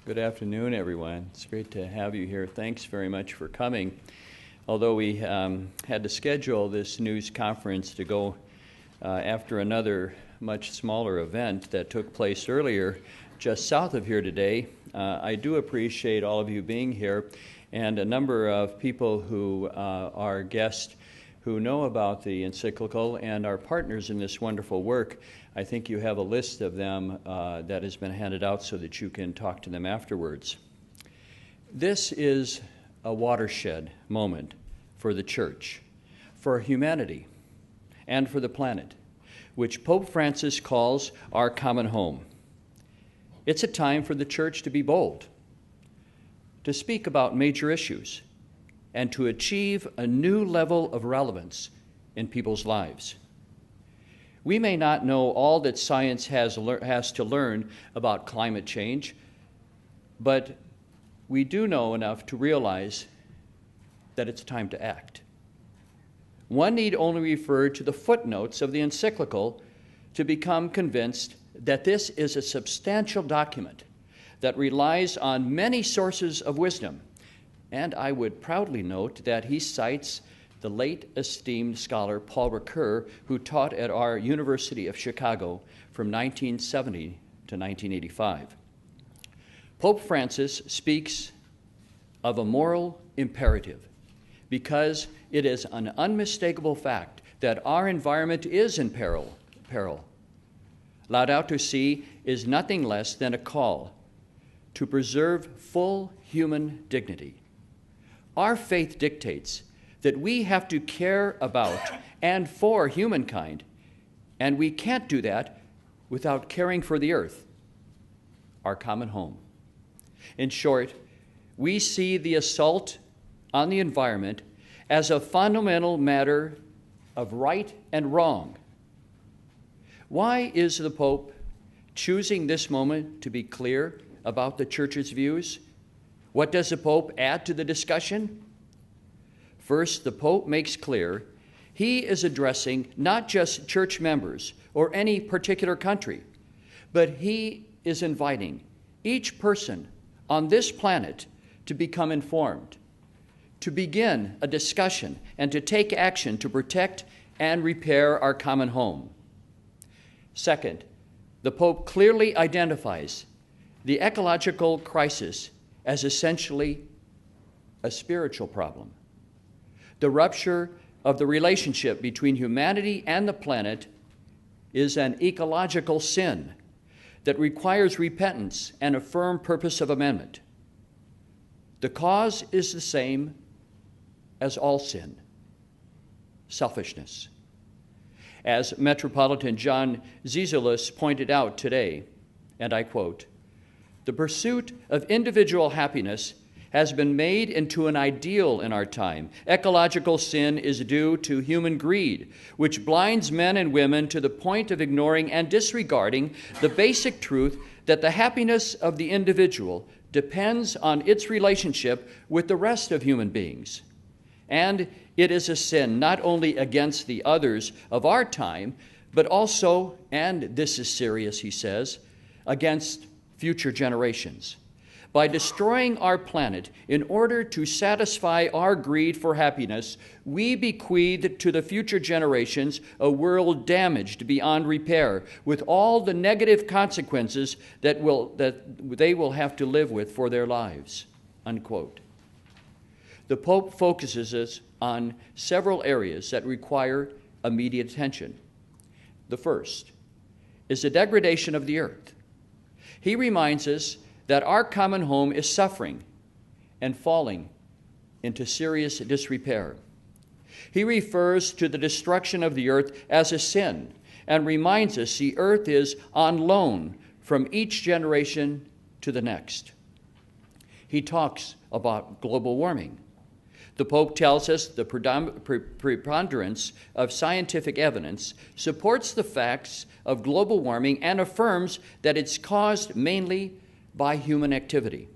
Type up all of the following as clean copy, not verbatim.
Good afternoon, everyone. It's great to have you here. Thanks very much for coming. Although we had to schedule this news conference to go after another much smaller event that took place earlier just south of here today, I do appreciate all of you being here and a number of people who are guests who know about the Encyclical and are partners in this wonderful work. I think you have a list of them that has been handed out so that you can talk to them afterwards. This is a watershed moment for the church, for humanity, and for the planet, which Pope Francis calls our common home. It's a time for the church to be bold, to speak about major issues, and to achieve a new level of relevance in people's lives. We may not know all that science has to learn about climate change, but we do know enough to realize that it's time to act. One need only refer to the footnotes of the Encyclical to become convinced that this is a substantial document that relies on many sources of wisdom. And I would proudly note that he cites the late esteemed scholar Paul Ricoeur, who taught at our University of Chicago from 1970 to 1985. Pope Francis speaks of a moral imperative because it is an unmistakable fact that our environment is in peril. Laudato Si is nothing less than a call to preserve full human dignity. Our faith dictates that we have to care about and for humankind, and we can't do that without caring for the earth, our common home. In short, we see the assault on the environment as a fundamental matter of right and wrong. Why is the Pope choosing this moment to be clear about the Church's views? What does the Pope add to the discussion? First, the Pope makes clear he is addressing not just church members or any particular country, but he is inviting each person on this planet to become informed, to begin a discussion, and to take action to protect and repair our common home. Second, the Pope clearly identifies the ecological crisis as essentially a spiritual problem. The rupture of the relationship between humanity and the planet is an ecological sin that requires repentance and a firm purpose of amendment. The cause is the same as all sin: selfishness. As Metropolitan John Zizelis pointed out today, and I quote, "The pursuit of individual happiness has been made into an ideal in our time. Ecological sin is due to human greed, which blinds men and women to the point of ignoring and disregarding the basic truth that the happiness of the individual depends on its relationship with the rest of human beings. And it is a sin not only against the others of our time, but also, and this is serious, he says, against future generations. By destroying our planet in order to satisfy our greed for happiness, we bequeath to the future generations a world damaged beyond repair, with all the negative consequences that they will have to live with for their lives." Unquote. The Pope focuses us on several areas that require immediate attention. The first is the degradation of the earth. He reminds us that our common home is suffering and falling into serious disrepair. He refers to the destruction of the earth as a sin and reminds us the earth is on loan from each generation to the next. He talks about global warming. The Pope tells us the preponderance of scientific evidence supports the facts of global warming and affirms that it's caused mainly by human activity.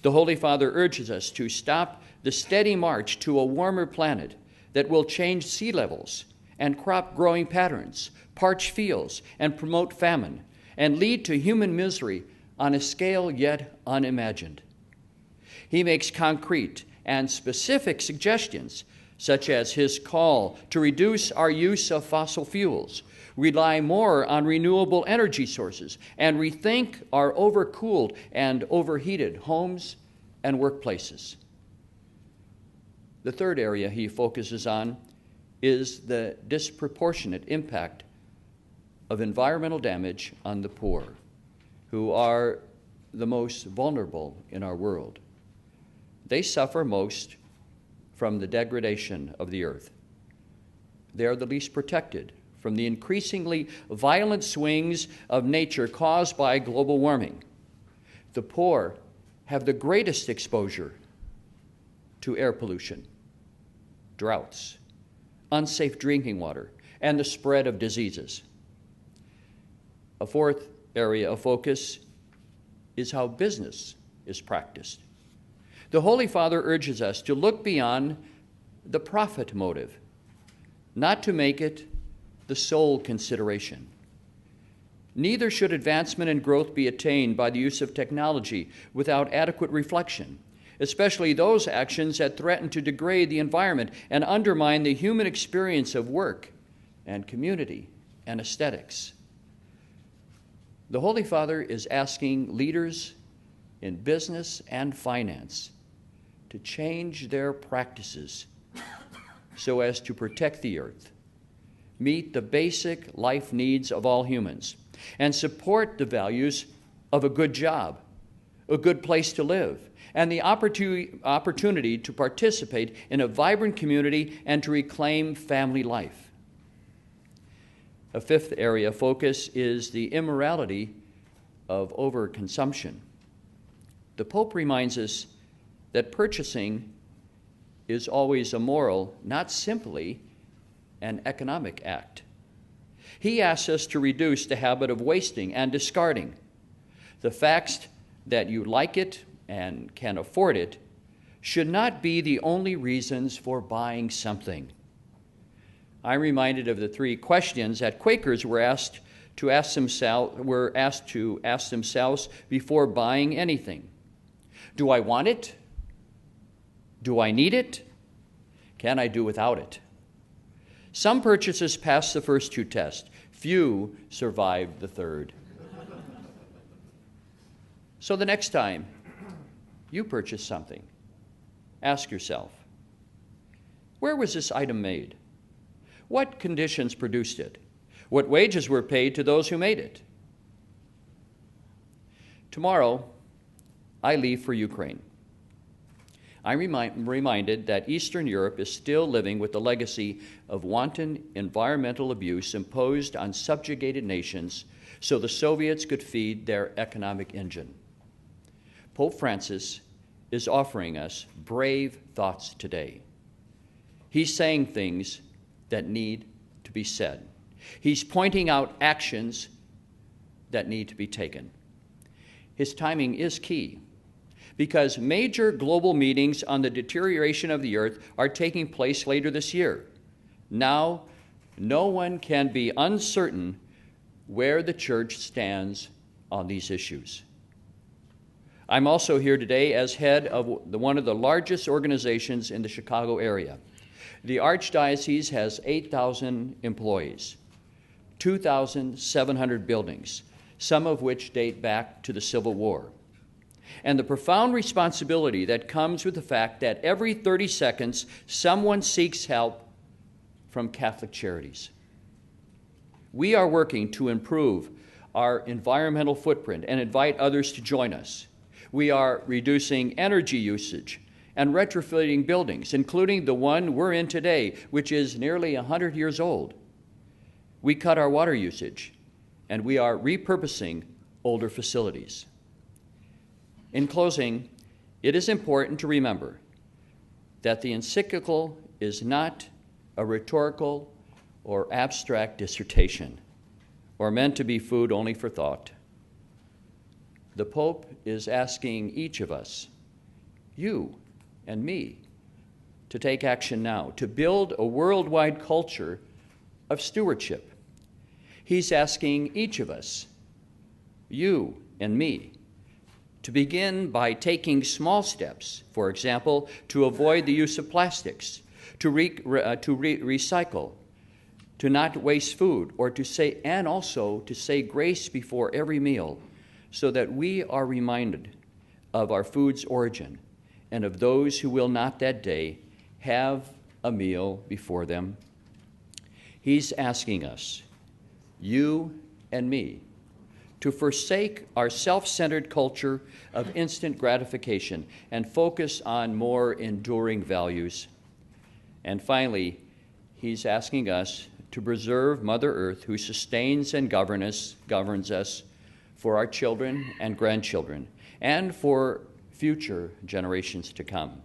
The Holy Father urges us to stop the steady march to a warmer planet that will change sea levels and crop growing patterns, parch fields, and promote famine, and lead to human misery on a scale yet unimagined. He makes concrete and specific suggestions, such as his call to reduce our use of fossil fuels, rely more on renewable energy sources, and rethink our overcooled and overheated homes and workplaces. The third area he focuses on is the disproportionate impact of environmental damage on the poor, who are the most vulnerable in our world. They suffer most from the degradation of the earth. They are the least protected from the increasingly violent swings of nature caused by global warming. The poor have the greatest exposure to air pollution, droughts, unsafe drinking water, and the spread of diseases. A fourth area of focus is how business is practiced. The Holy Father urges us to look beyond the profit motive, not to make it the sole consideration. Neither should advancement and growth be attained by the use of technology without adequate reflection, especially those actions that threaten to degrade the environment and undermine the human experience of work and community and aesthetics. The Holy Father is asking leaders in business and finance to change their practices so as to protect the earth, meet the basic life needs of all humans, and support the values of a good job, a good place to live, and the opportunity to participate in a vibrant community and to reclaim family life. A fifth area of focus is the immorality of overconsumption. The Pope reminds us that purchasing is always a moral, not simply an economic act. He asks us to reduce the habit of wasting and discarding. The fact that you like it and can afford it should not be the only reasons for buying something. I'm reminded of the three questions that Quakers were asked to ask themselves before buying anything. Do I want it? Do I need it? Can I do without it? Some purchases passed the first two tests. Few survived the third. So the next time you purchase something, ask yourself, where was this item made? What conditions produced it? What wages were paid to those who made it? Tomorrow, I leave for Ukraine. I'm reminded that Eastern Europe is still living with the legacy of wanton environmental abuse imposed on subjugated nations so the Soviets could feed their economic engine. Pope Francis is offering us brave thoughts today. He's saying things that need to be said. He's pointing out actions that need to be taken. His timing is key because major global meetings on the deterioration of the earth are taking place later this year. Now, no one can be uncertain where the Church stands on these issues. I'm also here today as head of one of the largest organizations in the Chicago area. The Archdiocese has 8,000 employees, 2,700 buildings, some of which date back to the Civil War, and the profound responsibility that comes with the fact that every 30 seconds someone seeks help from Catholic Charities. We are working to improve our environmental footprint and invite others to join us. We are reducing energy usage and retrofitting buildings, including the one we're in today, which is nearly 100 years old. We cut our water usage, and we are repurposing older facilities. In closing, it is important to remember that the Encyclical is not a rhetorical or abstract dissertation, or meant to be food only for thought. The Pope is asking each of us, you and me, to take action now, to build a worldwide culture of stewardship. He's asking each of us, you and me, to begin by taking small steps, for example, to avoid the use of plastics, to recycle, to not waste food, or to say, and also to say grace before every meal, so that we are reminded of our food's origin and of those who will not that day have a meal before them. He's asking us, you and me, to forsake our self-centered culture of instant gratification and focus on more enduring values. And finally, he's asking us to preserve Mother Earth, who sustains and governs us for our children and grandchildren, and for future generations to come.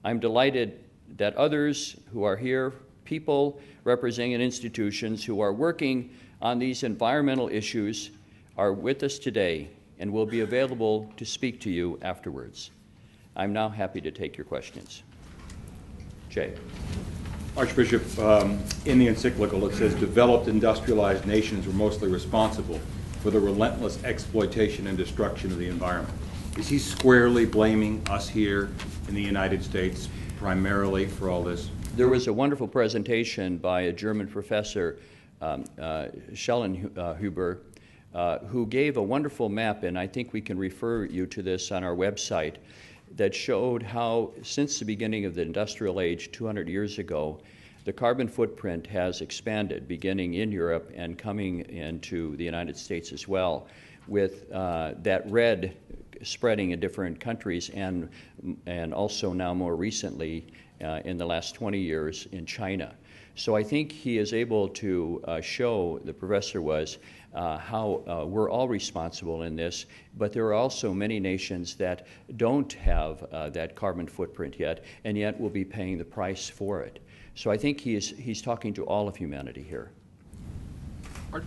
I'm delighted that others who are here, people representing institutions who are working on these environmental issues, are with us today and will be available to speak to you afterwards. I'm now happy to take your questions. Jay. Archbishop, in the encyclical it says developed industrialized nations were mostly responsible for the relentless exploitation and destruction of the environment. Is he squarely blaming us here in the United States primarily for all this? There was a wonderful presentation by a German professor, Schellenhuber, who gave a wonderful map, and I think we can refer you to this on our website, that showed how, since the beginning of the industrial age 200 years ago, the carbon footprint has expanded, beginning in Europe and coming into the United States as well, with that red spreading in different countries and also now more recently in the last 20 years in China. So I think he is able to show, the professor was, how we're all responsible in this, but there are also many nations that don't have that carbon footprint yet, and yet will be paying the price for it. So I think he's talking to all of humanity here.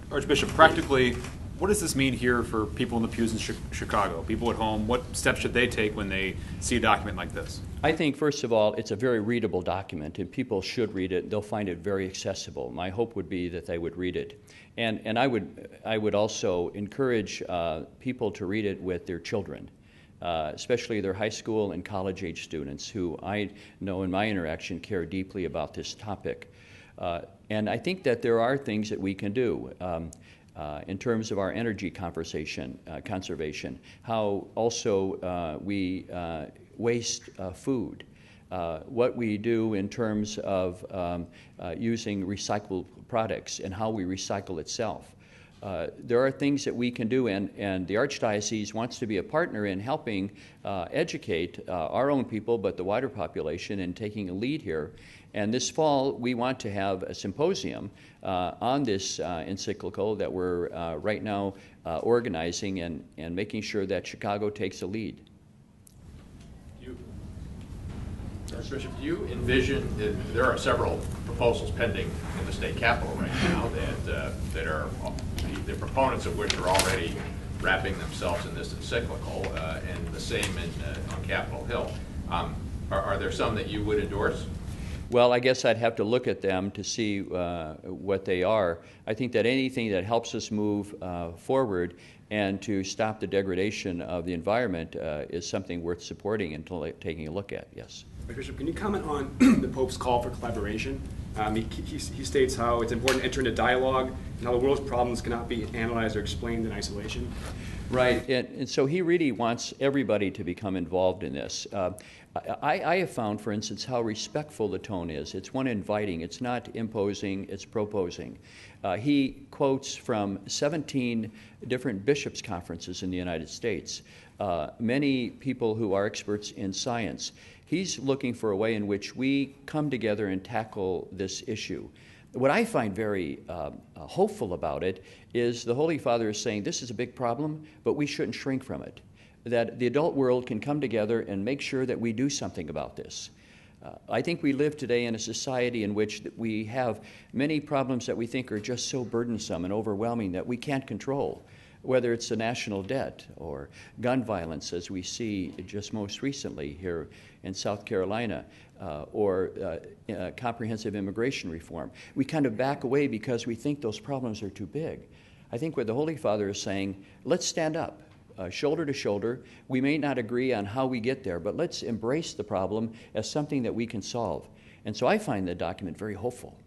Archbishop, practically, what does this mean here for people in the pews in Chicago, people at home? What steps should they take when they see a document like this? I think, first of all, it's a very readable document, and people should read it. They'll find it very accessible. My hope would be that they would read it. And I would also encourage people to read it with their children, especially their high school and college-age students, who I know in my interaction care deeply about this topic. And I think that there are things that we can do. In terms of our energy conservation, how also we waste food, what we do in terms of using recycled products and how we recycle itself. There are things that we can do, and the Archdiocese wants to be a partner in helping educate our own people, but the wider population, in taking a lead here. And this fall, we want to have a symposium on this encyclical that we're right now organizing and making sure that Chicago takes a lead. Archbishop, do you envision, there are several proposals pending in the state capitol right now that are, the proponents of which are already wrapping themselves in this encyclical, and the same on Capitol Hill. Are there some that you would endorse? Well, I guess I'd have to look at them to see what they are. I think that anything that helps us move forward and to stop the degradation of the environment is something worth supporting and taking a look at, yes. Bishop, can you comment on the Pope's call for collaboration? He states how it's important to enter into dialogue and how the world's problems cannot be analyzed or explained in isolation. Right, and so he really wants everybody to become involved in this. I have found, for instance, how respectful the tone is. It's one inviting, it's not imposing, it's proposing. He quotes from 17 different bishops' conferences in the United States, many people who are experts in science. He's looking for a way in which we come together and tackle this issue. What I find very hopeful about it is the Holy Father is saying this is a big problem, but we shouldn't shrink from it. That the adult world can come together and make sure that we do something about this. I think we live today in a society in which we have many problems that we think are just so burdensome and overwhelming that we can't control, whether it's the national debt or gun violence, as we see just most recently here in South Carolina, or comprehensive immigration reform. We kind of back away because we think those problems are too big. I think what the Holy Father is saying, let's stand up. shoulder to shoulder. We may not agree on how we get there, but let's embrace the problem as something that we can solve. And so I find the document very hopeful.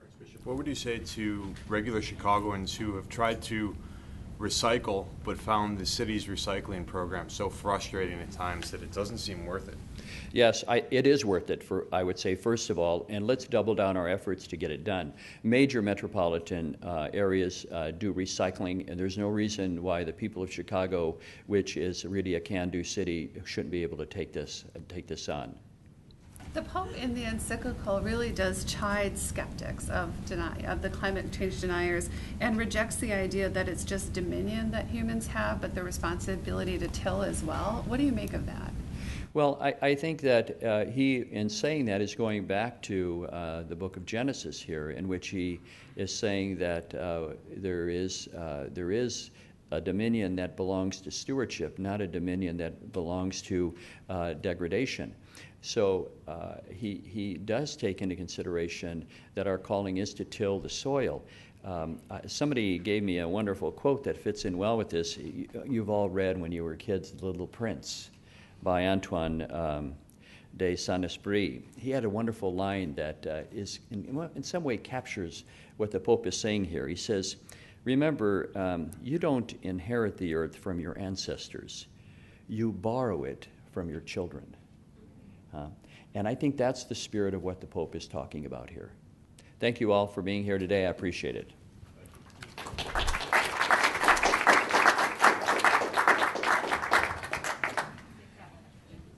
Archbishop, what would you say to regular Chicagoans who have tried to recycle but found the city's recycling program so frustrating at times that it doesn't seem worth it? Yes, it is worth it, I would say, first of all, and let's double down our efforts to get it done. Major metropolitan areas do recycling, and there's no reason why the people of Chicago, which is really a can-do city, shouldn't be able to take this on. The Pope in the Encyclical really does chide skeptics of the climate change deniers and rejects the idea that it's just dominion that humans have, but the responsibility to till as well. What do you make of that? Well, I think that he, in saying that, is going back to the book of Genesis here, in which he is saying that there is a dominion that belongs to stewardship, not a dominion that belongs to degradation. So he does take into consideration that our calling is to till the soil. Somebody gave me a wonderful quote that fits in well with this. You've all read when you were kids, The Little Prince by Antoine de Saint-Exupéry. He had a wonderful line that in some way captures what the Pope is saying here. He says, remember, you don't inherit the earth from your ancestors. You borrow it from your children. And I think that's the spirit of what the Pope is talking about here. Thank you all for being here today. I appreciate it.